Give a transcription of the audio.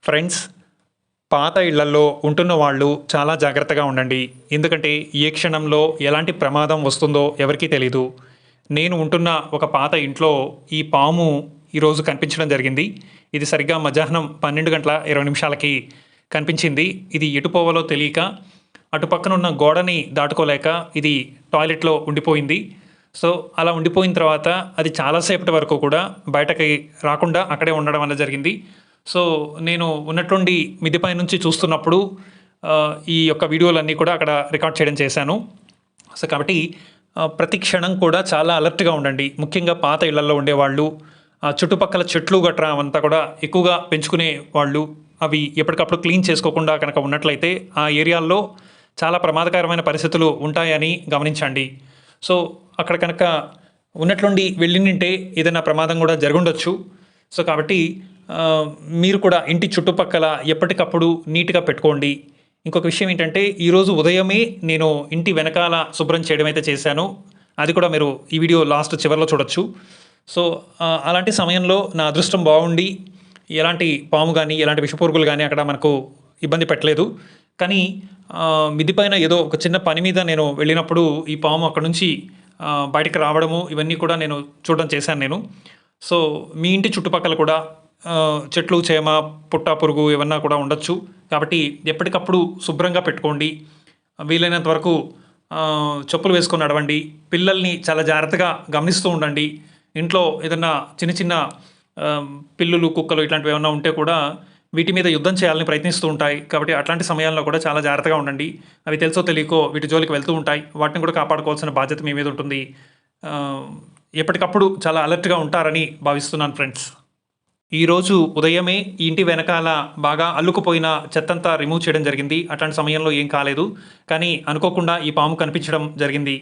Friends, పాత ఇళ్లల్లో ఉంటున్న వాళ్ళు చాలా జాగ్రత్తగా ఉండండి. ఎందుకంటే ఏ క్షణంలో ఎలాంటి ప్రమాదం వస్తుందో ఎవరికీ తెలీదు. నేను ఉంటున్న ఒక పాత ఇంట్లో ఈ పాము ఈరోజు కనిపించడం జరిగింది. ఇది సరిగ్గా మధ్యాహ్నం 12:20 కనిపించింది. ఇది ఎటు పోవాలో తెలియక అటు పక్కన ఉన్న గోడని దాటుకోలేక ఇది టాయిలెట్‌లో ఉండిపోయింది. సో, అలా ఉండిపోయిన తర్వాత అది చాలా సేపటి వరకు కూడా బయటకి రాకుండా అక్కడే ఉండడం అనేది జరిగింది. సో, నేను ఉన్నట్లుండి మిద్ది నుంచి చూస్తున్నప్పుడు ఈ యొక్క వీడియోలన్నీ కూడా అక్కడ రికార్డ్ చేయడం చేశాను. సో, కాబట్టి ప్రతి క్షణం కూడా చాలా అలర్ట్‌గా ఉండండి. ముఖ్యంగా పాత ఇళ్లల్లో ఉండేవాళ్ళు, చుట్టుపక్కల చెట్లు గట్రా అవంతా కూడా ఎక్కువగా పెంచుకునే వాళ్ళు, అవి ఎప్పటికప్పుడు క్లీన్ చేసుకోకుండా కనుక ఉన్నట్లయితే ఆ ఏరియాల్లో చాలా ప్రమాదకరమైన పరిస్థితులు ఉంటాయని గమనించండి. సో, అక్కడ కనుక ఉన్నట్లుండి వెళ్ళింటే ఏదైనా ప్రమాదం కూడా జరుగుండొచ్చు. సో, కాబట్టి మీరు కూడా ఇంటి చుట్టుపక్కల ఎప్పటికప్పుడు నీట్‌గా పెట్టుకోండి. ఇంకొక విషయం ఏంటంటే, ఈరోజు ఉదయమే నేను ఇంటి వెనకాల శుభ్రం చేయడం అయితే చేశాను. అది కూడా మీరు ఈ వీడియో లాస్ట్ చివరిలో చూడొచ్చు. సో, అలాంటి సమయంలో నా అదృష్టం బాగుండి ఎలాంటి పాము గానీ, ఎలాంటి విషపురుగులు గానీ అక్కడ మనకు ఇబ్బంది పెట్టలేదు. కానీ మిద్ది పైన ఏదో ఒక చిన్న పని మీద నేను వెళ్ళినప్పుడు ఈ పాము అక్కడి నుంచి బయటికి రావడము ఇవన్నీ కూడా నేను చూడడం చేశాను నేను. సో, మీ ఇంటి చుట్టుపక్కల కూడా చెట్లు, చేమ, పుట్ట, పురుగు ఏమన్నా కూడా ఉండొచ్చు. కాబట్టి ఎప్పటికప్పుడు శుభ్రంగా పెట్టుకోండి. వీలైనంత వరకు చెప్పులు వేసుకొని నడవండి. పిల్లల్ని చాలా జాగ్రత్తగా గమనిస్తూ ఉండండి. ఇంట్లో ఏదన్నా చిన్న చిన్న పిల్లులు, కుక్కలు ఇట్లాంటివి ఏమన్నా ఉంటే కూడా వీటి మీద యుద్ధం చేయాలని ప్రయత్నిస్తూ ఉంటాయి. కాబట్టి అట్లాంటి సమయాల్లో కూడా చాలా జాగ్రత్తగా ఉండండి. అవి తెలుసో తెలియకో వీటి జోలికి వెళ్తూ ఉంటాయి. వాటిని కూడా కాపాడుకోవాల్సిన బాధ్యత మీ మీద ఉంటుంది. ఎప్పటికప్పుడు చాలా అలర్ట్‌గా ఉంటారని భావిస్తున్నాను ఫ్రెండ్స్. ఈరోజు ఉదయమే ఈ ఇంటి వెనకాల బాగా అల్లుకుపోయిన చెత్తంతా రిమూవ్ చేయడం జరిగింది. అట్లాంటి సమయంలో ఏం కాలేదు. కానీ అనుకోకుండా ఈ పాము కనిపించడం జరిగింది.